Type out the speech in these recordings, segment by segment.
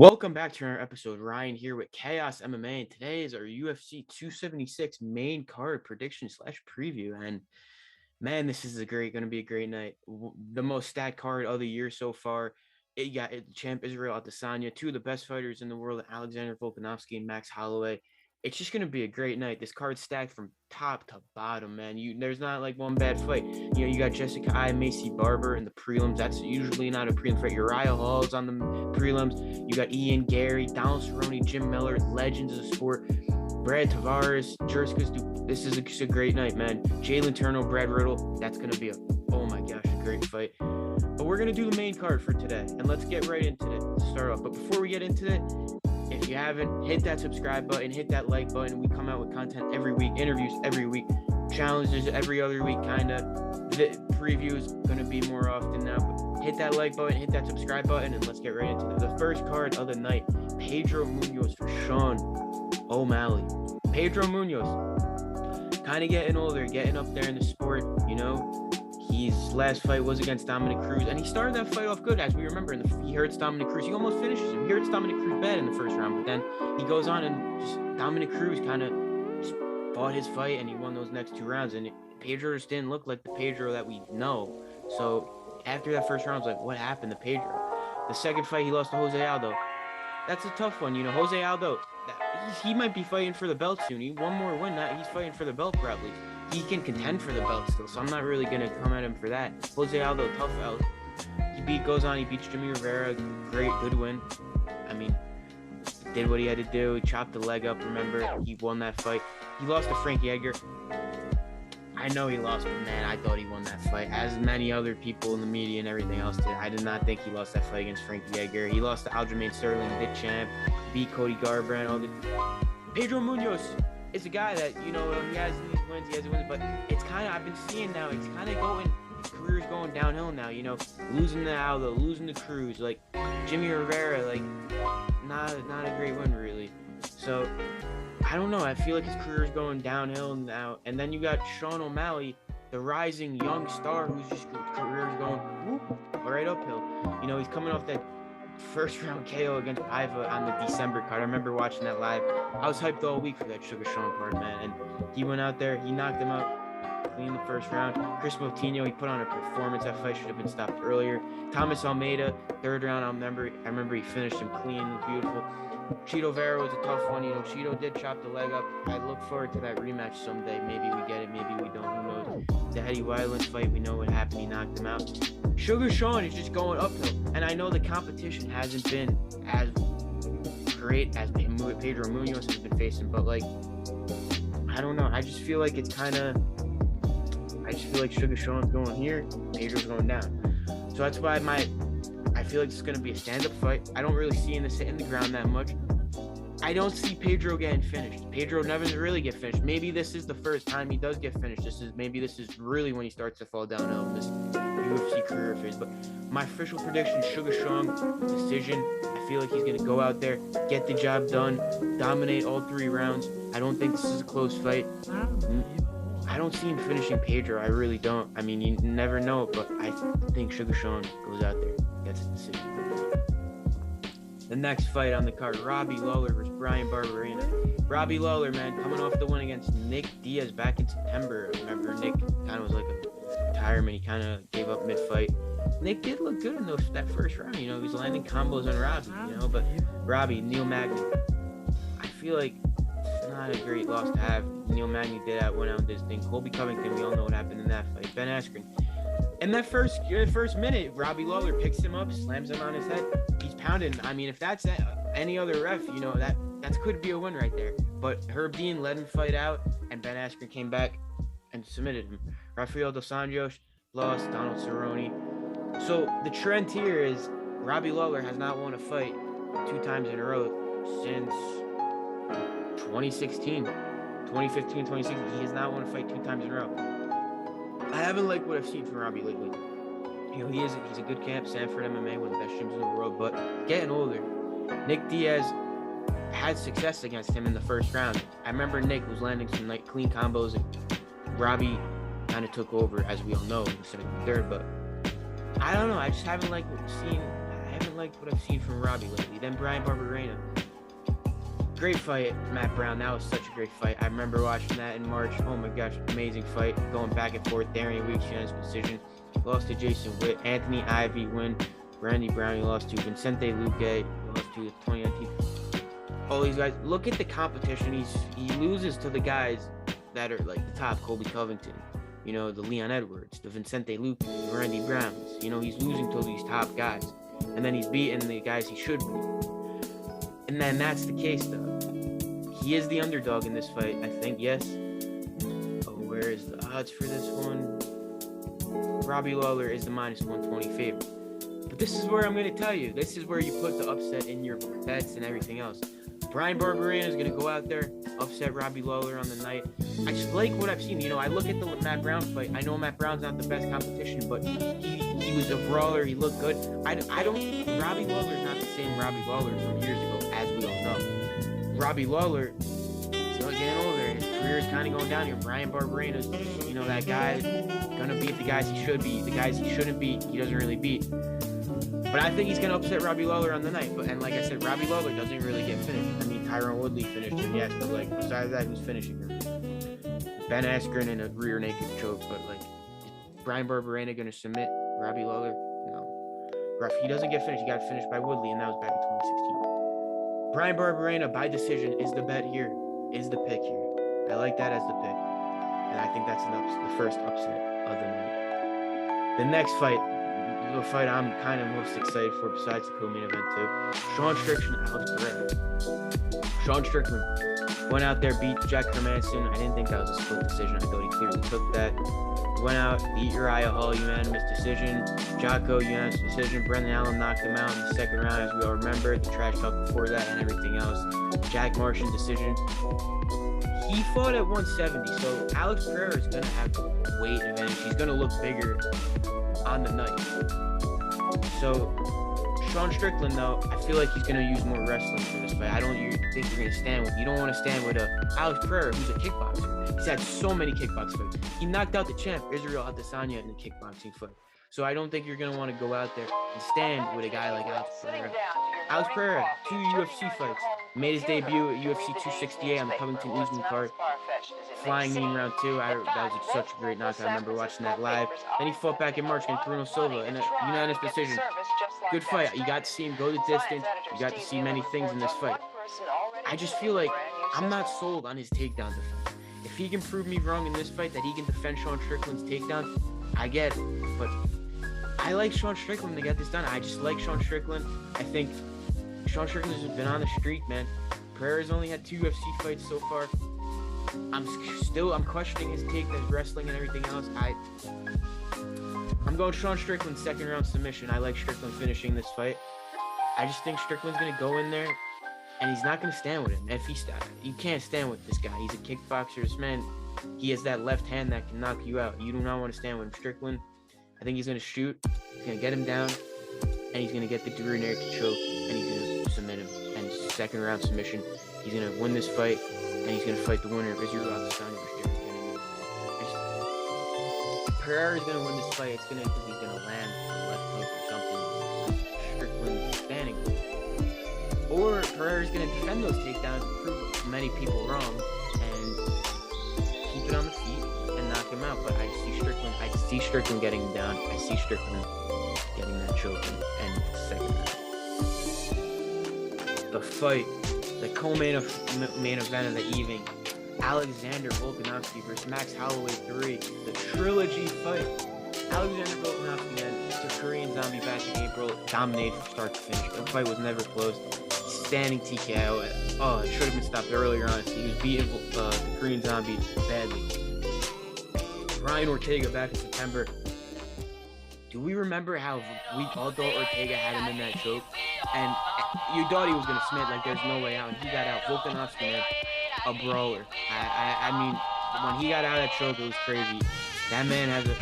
Welcome back to our episode. Ryan here with Chaos MMA, and today is our UFC 276 main card prediction slash preview. And man, this is going to be a great night. The most stacked card of the year so far. It got champ Israel Adesanya, two of the best fighters in the world, Alexander Volkanovsky and Max Holloway. It's just going to be a great night. This card's stacked from top to bottom, man. There's not like one bad fight. You got Jessica I, Macy Barber in the prelims. That's usually not a prelim fight. Uriah Hall's on the prelims. You got Ian Gary, Donald Cerrone, Jim Miller, legends of the sport. Brad Tavares, Jerskis. This is a great night, man. Jalen Turner, Brad Riddle. That's going to be oh my gosh, a great fight. But we're going to do the main card for today. And let's get right into it to start off. But before we get into it, if you haven't, hit that subscribe button, hit that like button. We come out with content every week, interviews every week, challenges every other week, kind of. The previews going to be more often now. But hit that like button, hit that subscribe button, and let's get right into it. The first card of the night, Pedro Munoz for Sean O'Malley. Pedro Munoz, kind of getting older, getting up there in the sport, you know. His last fight was against Dominic Cruz, and he started that fight off good, as we remember. He hurts Dominic Cruz. He almost finishes him. He hurts Dominic Cruz bad in the first round, but then he goes on and just Dominic Cruz kind of just fought his fight, and he won those next two rounds. And Pedro just didn't look like the Pedro that we know. So after that first round, I was like, what happened to Pedro? The second fight, he lost to Jose Aldo. That's a tough one, you know. Jose Aldo, he might be fighting for the belt soon. He one more win, he's fighting for the belt probably. He can contend for the belt still, so I'm not really going to come at him for that. Jose Aldo, tough out. He beats Jimmy Rivera, good win. I mean, did what he had to do. He chopped the leg up, remember? He won that fight. He lost to Frankie Edgar. I know he lost, but man, I thought he won that fight. As many other people in the media and everything else did. I did not think he lost that fight against Frankie Edgar. He lost to Aljamain Sterling, the champ. Beat Cody Garbrandt. Pedro Munoz is a guy that, you know, he has these wins, but it's kind of, I've been seeing now, it's kind of his career's going downhill now, you know, losing to Aldo, losing to Cruz, like, Jimmy Rivera, like, not a great win, really. So, I don't know, I feel like his career's going downhill now, and then you got Sean O'Malley, the rising young star whose career's going right uphill. You know, he's coming off that first round KO against Paiva on the December card. I remember watching that live. I was hyped all week for that Sugar Sean card, man. And he went out there, he knocked him out clean the first round. Chris Moutinho, he put on a performance. That fight should have been stopped earlier. Thomas Almeida, third round, I remember he finished him clean, beautiful. Cheeto Vera was a tough one. You know, Cheeto did chop the leg up. I look forward to that rematch someday. Maybe we get it, maybe we don't. Who knows? The Eddie Wineland fight, we know what happened. He knocked him out. Sugar Sean is just going uphill. And I know the competition hasn't been as great as Pedro Munoz has been facing, but, like, I don't know. I just feel like it's kind of... I just feel like Sugar Sean's going here, Pedro's going down. So that's why I feel like it's going to be a stand-up fight. I don't really see this hitting the ground that much. I don't see Pedro getting finished. Pedro never really get finished. Maybe this is the first time he does get finished. This is really when he starts to fall downhill in this UFC career phase. But my official prediction, Sugar Sean decision. I feel like he's going to go out there, get the job done, dominate all three rounds. I don't think this is a close fight. I don't see him finishing Pedro. I really don't. I mean, you never know, but I think Sugar Sean goes out there, gets a decision. The next fight on the card, Robbie Lawler versus Brian Barberena. Robbie Lawler, man, coming off the win against Nick Diaz back in September. I remember Nick kind of was like a retirement. He kind of gave up mid-fight. Nick did look good in that first round. You know, he was landing combos on Robbie, you know, but Robbie, Neil Magny, I feel like it's not a great loss to have. Neil Magny went out and did his thing. Colby Covington, we all know what happened in that fight. Ben Askren. In that first minute, Robbie Lawler picks him up, slams him on his head. He's pounding. I mean, if that's any other ref, you know, that could be a win right there. But Herb Dean let him fight out, and Ben Askren came back and submitted him. Rafael Dos Anjos lost, Donald Cerrone. So the trend here is Robbie Lawler has not won a fight 2 times in a row since 2016. 2015, 2016, he has not won a fight 2 times in a row. I haven't liked what I've seen from Robbie lately. You know, he's a good camp, Sanford MMA, one of the best gyms in the world, but getting older. Nick Diaz had success against him in the first round. I remember Nick was landing some clean combos, and Robbie kind of took over, as we all know, in the second and third, but I don't know. I just haven't liked what I've seen. I haven't liked what I've seen from Robbie lately. Then Bryan Barberena. Great fight, Matt Brown. That was such a great fight. I remember watching that in March. Oh my gosh, amazing fight. Going back and forth. Darian Weeks, unanimous decision. Lost to Jason Witt. Anthony Ivy win. Randy Brown, he lost to Vicente Luque. Lost to the 2019. All these guys. Look at the competition. He loses to the guys that are like the top. Colby Covington. You know, the Leon Edwards, the Vicente Luque, the Randy Browns. You know, he's losing to these top guys. And then he's beating the guys he should beat. And then that's the case, though. He is the underdog in this fight, I think, yes. Oh, where is the odds for this one? Robbie Lawler is the minus 120 favorite. But this is where I'm going to tell you. This is where you put the upset in your bets and everything else. Bryan Barberena is going to go out there, upset Robbie Lawler on the night. I just like what I've seen. You know, I look at the Matt Brown fight. I know Matt Brown's not the best competition, but he was a brawler. He looked good. Robbie Lawler's not the same Robbie Lawler from years ago, as we all know. Robbie Lawler is getting older. His career is kind of going down here. Bryan Barberena's, you know, that guy gonna beat the guys he should beat. The guys he shouldn't beat, he doesn't really beat. But I think he's gonna upset Robbie Lawler on the night. And like I said, Robbie Lawler doesn't really get finished. I mean, Tyron Woodley finished him, yes, but like besides that, who's finishing him? Ben Askren in a rear naked choke, but like, is Bryan Barberena gonna submit Robbie Lawler? No. If he doesn't get finished, he got finished by Woodley, and that was back in 2016. Bryan Barberena by decision is the bet here, is the pick here. I like that as the pick, and I think that's the first upset of the night. The next fight, the fight I'm kind of most excited for besides the co-main event too. Sean Strickland and Alex Pereira. Sean Strickland went out there, beat Jack Hermanson. I didn't think that was a split decision. I thought he clearly took that. Went out, beat Uriah Hall, unanimous decision. Jocko, unanimous decision. Brendan Allen knocked him out in the second round, as we all remember. The trash talk before that and everything else. Jack Martian decision. He fought at 170, so Alex Pereira is going to have weight advantage. He's going to look bigger on the night. So Sean Strickland, though, I feel like he's going to use more wrestling for this fight. I don't think you're going to stand with. You don't want to stand with Alex Pereira, who's a kickboxer. He's had so many kickboxing fights. He knocked out the champ, Israel Adesanya, in the kickboxing fight. So I don't think you're going to want to go out there and stand with a guy like Alex Pereira. Alex Pereira, 2 UFC fights. Made his debut at UFC 268 on the Covington Usman card. Flying knee in round 2. That was such a great knockout. I remember watching that live. Then he fought back in March against Bruno Silva in a unanimous decision. Good fight. You got to see him go the distance. You got to see many things in this fight. I just feel like I'm not sold on his takedown defense. If he can prove me wrong in this fight that he can defend Sean Strickland's takedown, I get it. But I like Sean Strickland to get this done. I just like Sean Strickland. I think Sean Strickland has been on the streak, man. Pereira's only had 2 UFC fights so far. I'm questioning his take, his wrestling and everything else. I'm going Sean Strickland second round submission. I like Strickland finishing this fight. I just think Strickland's gonna go in there and he's not gonna stand with him. If you can't stand with this guy. He's a kickboxer. This man, he has that left hand that can knock you out. You do not want to stand with him. Strickland, I think he's gonna shoot. He's gonna get him down, and he's gonna get the rear naked choke, and he's gonna submit him. And second round submission. He's gonna win this fight, and he's gonna fight the winner of Israel Adesanya versus Derek Cannoneer. Pereira's gonna win this fight. It's gonna because he's gonna land a left hook or something. Strickland standing. Or Pereira's gonna defend those takedowns and prove many people wrong and keep it on the feet and knock him out. But I see Strickland getting him down. I see Strickland getting that choke and the second round. The fight, the co-main event of the evening, Alexander Volkanovsky versus Max Holloway 3, the trilogy fight. Alexander Volkanovsky then took Korean Zombie back in April, dominated from start to finish. The fight was never close. Standing TKO. Oh, it should have been stopped earlier, honestly. He was beating the Korean Zombie badly. Brian Ortega back in September. Do we remember how weak Aldo Ortega had him in that choke? And you thought he was going to submit, like there's no way out. And he got out. Volkanovsky, man, a brawler. I mean, when he got out of that choke, it was crazy. That man has a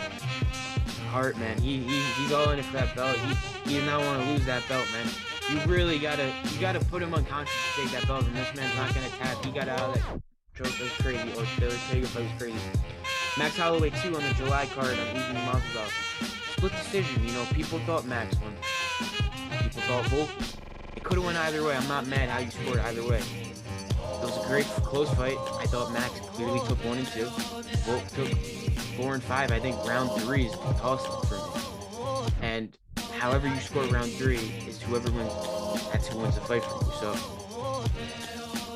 heart, man. He's all in it for that belt. He does not want to lose that belt, man. You really gotta put him unconscious to take that belt, and this man's not gonna tap. He got out of that choke. That was crazy. Or the Ortega fight was crazy. Max Holloway 2 on the July card on Usman Masvidal. Split decision. You know, people thought Max won. People difficult. Volk, it could have went either way. I'm not mad how you scored either way. It was a great close fight. I thought Max clearly took 1 and 2. Volk took 4 and 5. I think round 3 is a toss-up for me. And however you score round 3 is whoever wins. That's who wins the fight for you. So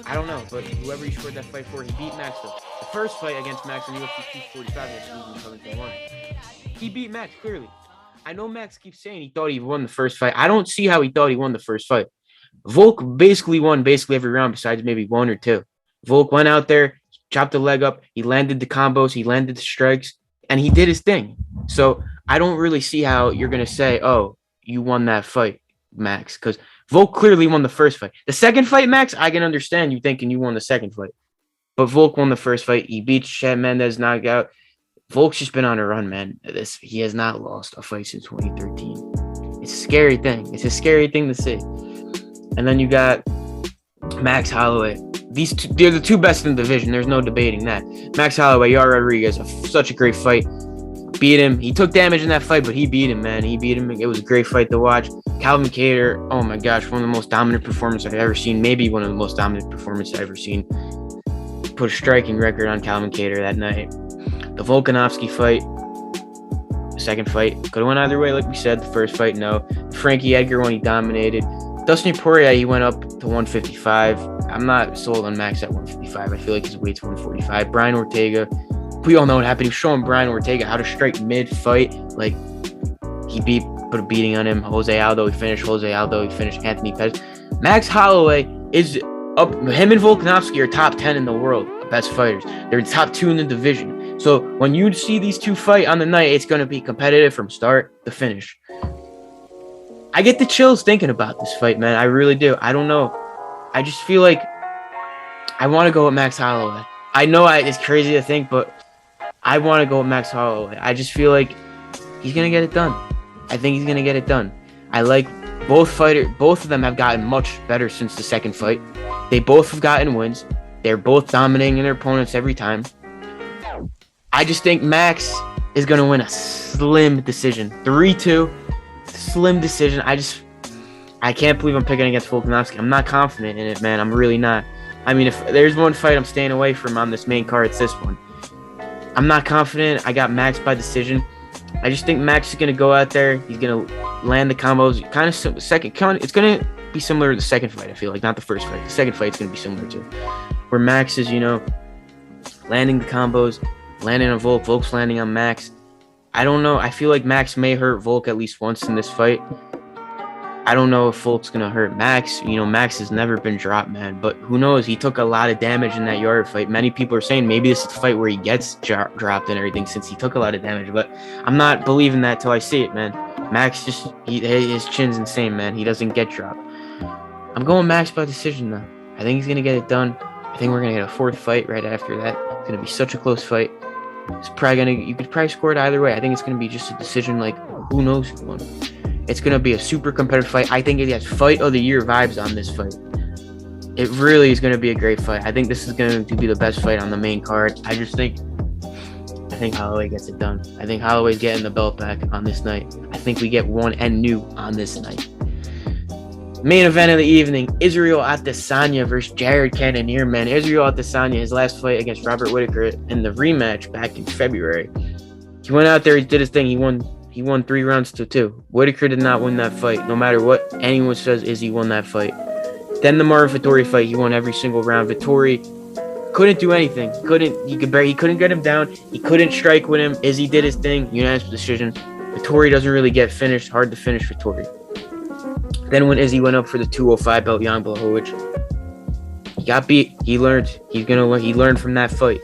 I don't know, but whoever you scored that fight for, he beat Max though. The first fight against Max in UFC 245 against Covington 1. He beat Max clearly. I know Max keeps saying he thought he won the first fight. I don't see how he thought he won the first fight. Volk basically won every round besides maybe 1 or 2. Volk went out there, chopped the leg up, he landed the combos, he landed the strikes, and he did his thing. So I don't really see how you're going to say, oh, you won that fight, Max, because Volk clearly won the first fight. The second fight, Max, I can understand you thinking you won the second fight. But Volk won the first fight. He beat Chad Mendes knockout. Volk's just been on a run, man. He has not lost a fight since 2013. It's a scary thing. It's a scary thing to see. And then you got Max Holloway. These two, they're the two best in the division. There's no debating that. Max Holloway, Yair Rodriguez, such a great fight. Beat him. He took damage in that fight, but he beat him, man. He beat him. It was a great fight to watch. Calvin Kattar, oh my gosh, one of the most dominant performances I've ever seen. Maybe one of the most dominant performances I've ever seen. Put a striking record on Calvin Kattar that night. The Volkanovsky fight, second fight, could have went either way, like we said. The first fight, no. The Frankie Edgar one, he dominated. Dustin Poirier, he went up to 155. I'm not sold on Max at 155. I feel like his weight's 145. Brian Ortega, we all know what happened. He was showing Brian Ortega how to strike mid-fight. Like, he put a beating on him. Jose Aldo, he finished Anthony Pettis. Max Holloway is up. Him and Volkanovsky are top 10 in the world, best fighters. They're top 2 in the division. So when you see these two fight on the night, it's going to be competitive from start to finish. I get the chills thinking about this fight, man. I really do. I don't know. I just feel like I want to go with Max Holloway. I know it's crazy to think, but I want to go with Max Holloway. I just feel like he's going to get it done. I think he's going to get it done. I like both fighters. Both of them have gotten much better since the second fight. They both have gotten wins. They're both dominating their opponents every time. I just think Max is going to win a slim decision. 3-2. Slim decision. I can't believe I'm picking against Volkanovsky. I'm not confident in it, man. I'm really not. I mean, if there's one fight I'm staying away from on this main card, it's this one. I'm not confident. I got Max by decision. I just think Max is going to go out there. He's going to land the combos. It's going to be similar to the second fight, I feel like. Not the first fight. The second fight is going to be similar to where Max is, landing the combos, landing on Volk. Volk's landing on Max. I don't know. I feel like Max may hurt Volk at least once in this fight. I don't know if Volk's going to hurt Max. Max has never been dropped, man. But who knows? He took a lot of damage in that Yair fight. Many people are saying maybe this is the fight where he gets dropped and everything since he took a lot of damage. But I'm not believing that till I see it, man. Max his chin's insane, man. He doesn't get dropped. I'm going Max by decision, though. I think he's going to get it done. I think we're going to get a fourth fight right after that. It's going to be such a close fight. You could probably score it either way. I think it's going to be just a decision, like, who knows who won. It's going to be a super competitive fight. I think it has fight of the year vibes on this fight. It really is going to be a great fight. I think this is going to be the best fight on the main card. I think Holloway gets it done. I think Holloway's getting the belt back on this night. I think we get one and new on this night. Main event of the evening, Israel Adesanya versus Jared Cannoneer, man. Israel Adesanya, his last fight against Robert Whittaker in the rematch back in February. He went out there, he did his thing. He won 3 rounds to 2. Whittaker did not win that fight. No matter what anyone says, Izzy won that fight. Then the Marvin Vettori fight, he won every single round. Vettori couldn't do anything. He couldn't get him down. He couldn't strike with him. Izzy did his thing. Unanimous decision. Vettori doesn't really get finished. Hard to finish Vettori. Then when Izzy went up for the 205 belt, Jan Blachowicz, he got beat. He learned. He learned from that fight.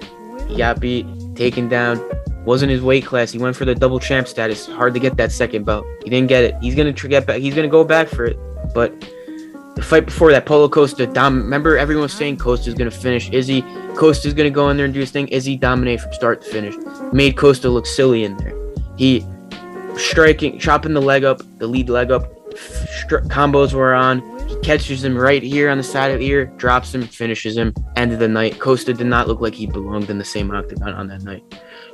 He got beat, taken down. Wasn't his weight class. He went for the double champ status. Hard to get that second belt. He didn't get it. He's gonna get back. He's gonna go back for it. But the fight before that, Paulo Costa. Remember, everyone was saying Costa's gonna finish Izzy. Costa's gonna go in there and do his thing. Izzy dominated from start to finish. Made Costa look silly in there. He chopping the lead leg up. Combos were on. He catches him right here on the side of the ear, drops him, finishes him. End of the night. Costa did not look like he belonged in the same octagon on that night.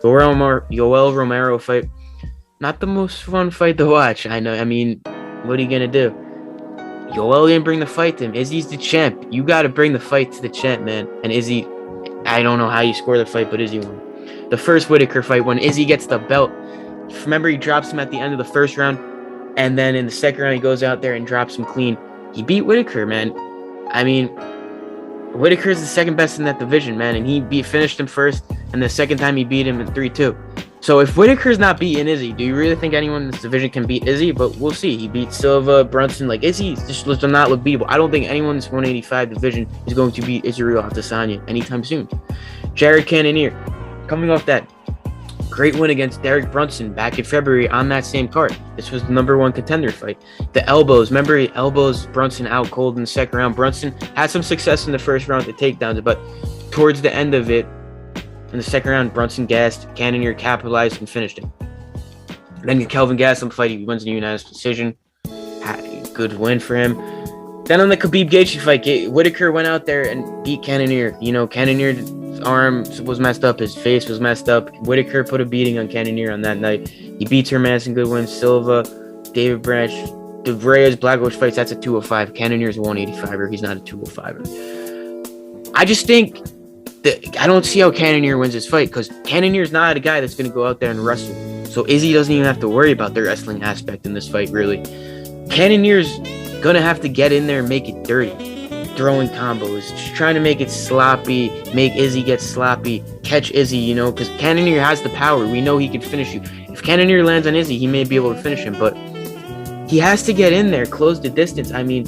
Yoel Romero fight, not the most fun fight to watch. I know. I mean, what are you gonna do? Yoel didn't bring the fight to him. Izzy's the champ. You got to bring the fight to the champ, man. And Izzy, I don't know how you score the fight, but Izzy won. The first Whitaker fight, when Izzy gets the belt, remember he drops him at the end of the first round, and then in the second round he goes out there and drops him clean. He beat Whitaker, man. I mean, Whitaker is the second best in that division, man, and he finished him first, and the second time he beat him in 3-2. So if Whitaker's not beating Izzy, do you really think anyone in this division can beat Izzy? But we'll see. He beat Silva, Brunson. Like, Izzy just does not look beatable. I don't think anyone in this 185 division is going to beat Israel Adesanya anytime soon. Jared Cannoneer, coming off that great win against Derek Brunson back in February on that same card. This was the #1 contender fight. The elbows, remember he elbows Brunson out cold in the second round. Brunson had some success in the first round with the takedowns, but towards the end of it, in the second round, Brunson gassed, Cannoneer capitalized and finished him. Then the Kelvin Gastelum fight, he wins in a unanimous decision. Good win for him. Then on the Khabib Gaethje fight, Whitaker went out there and beat Cannoneer. You know, Cannoneer's arm was messed up, his face was messed up. Whitaker put a beating on Cannoneer on that night. He beats Hermanson, good win. Silva, David Branch, De Reyes, Blackwatch fights, that's a 205. Cannoneer's a 185er, he's not a 205er. I just think I don't see how Cannoneer wins this fight, because Cannoneer's not a guy that's going to go out there and wrestle. So Izzy doesn't even have to worry about the wrestling aspect in this fight, really. Cannoneer's going to have to get in there and make it dirty. Throwing combos, just trying to make it sloppy, make Izzy get sloppy, catch Izzy, you know, because Cannoneer has the power. We know he can finish you. If Cannoneer lands on Izzy, he may be able to finish him, but he has to get in there, close the distance. I mean,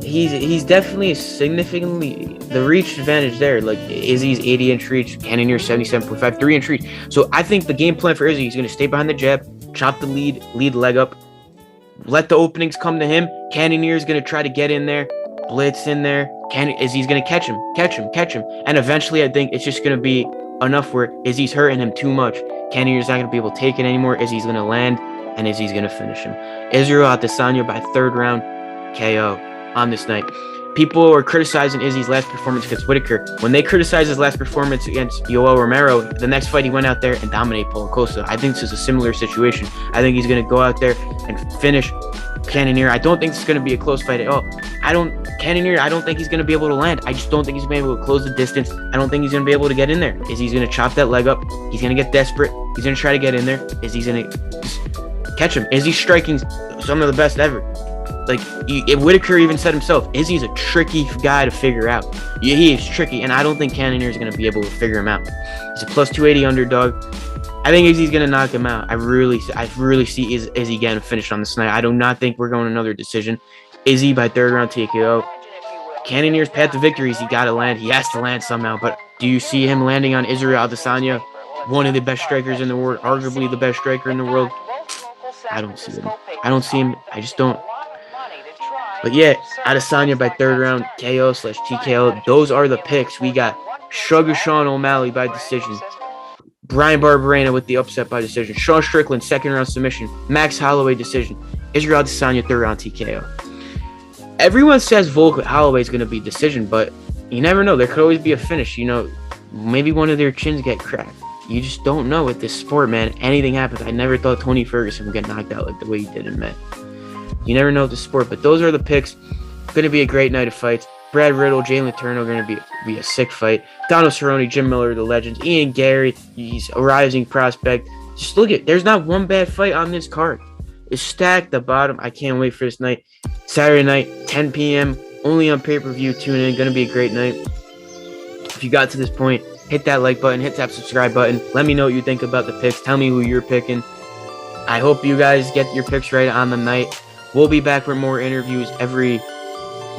he's definitely significantly the reach advantage there. Like, Izzy's 80-inch reach, Cannoneer 77.5, 3-inch reach. So I think the game plan for Izzy, he's going to stay behind the jab, chop the lead leg up, let the openings come to him. Cannoneer is going to try to get in there, blitz in there. Izzy's going to catch him. And eventually I think it's just going to be enough where Izzy's hurting him too much. Cannoneer's not going to be able to take it anymore. Izzy's going to land, and Izzy's going to finish him. Israel Adesanya by third round KO on this night. People are criticizing Izzy's last performance against Whitaker. When they criticize his last performance against Yoel Romero, the next fight he went out there and dominated Paulo Costa. I think this is a similar situation. I think he's going to go out there and finish Cannoneer. I don't think this is going to be a close fight at all. Cannoneer, I don't think he's going to be able to land. I just don't think he's going to be able to close the distance. I don't think he's going to be able to get in there. Izzy's going to chop that leg up. He's going to get desperate. He's going to try to get in there. Izzy's going to catch him. Izzy's striking some of the best ever. Like, Whitaker even said himself, Izzy's a tricky guy to figure out. Yeah, he is tricky, and I don't think Cannoneer is going to be able to figure him out. He's a plus 280 underdog. I think Izzy's going to knock him out. I really see Izzy getting finished on this night. I do not think we're going another decision. Izzy by third round TKO. Cannoneer's path to victory is he got to land. He has to land somehow, but do you see him landing on Israel Adesanya, one of the best strikers in the world, arguably the best striker in the world? I don't see him. I just don't. But yeah, Adesanya by third round KO/TKO. Those are the picks. We got Sugar Sean O'Malley by decision, Brian Barberena with the upset by decision, Sean Strickland second round submission, Max Holloway decision, Israel Adesanya third round TKO. Everyone says Holloway is going to be decision, but you never know. There could always be a finish. You know, maybe one of their chins get cracked. You just don't know with this sport, man. Anything happens. I never thought Tony Ferguson would get knocked out like the way he did in Met. You never know with the sport, but those are the picks. Going to be a great night of fights. Brad Riddle, Jalen Turner going to be a sick fight. Donald Cerrone, Jim Miller, the legends. Ian Gary, he's a rising prospect. Just look at, there's not one bad fight on this card. It's stacked the bottom. I can't wait for this night. Saturday night, 10 p.m. Only on pay-per-view. Tune in. Going to be a great night. If you got to this point, hit that like button, hit that subscribe button. Let me know what you think about the picks. Tell me who you're picking. I hope you guys get your picks right on the night. We'll be back with more interviews every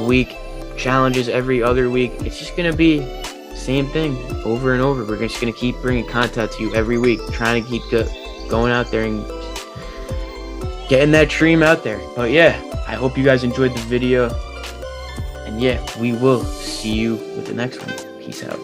week, challenges every other week. It's just going to be the same thing over and over. We're just going to keep bringing content to you every week, trying to keep going out there and getting that dream out there. But yeah, I hope you guys enjoyed the video. And yeah, we will see you with the next one. Peace out.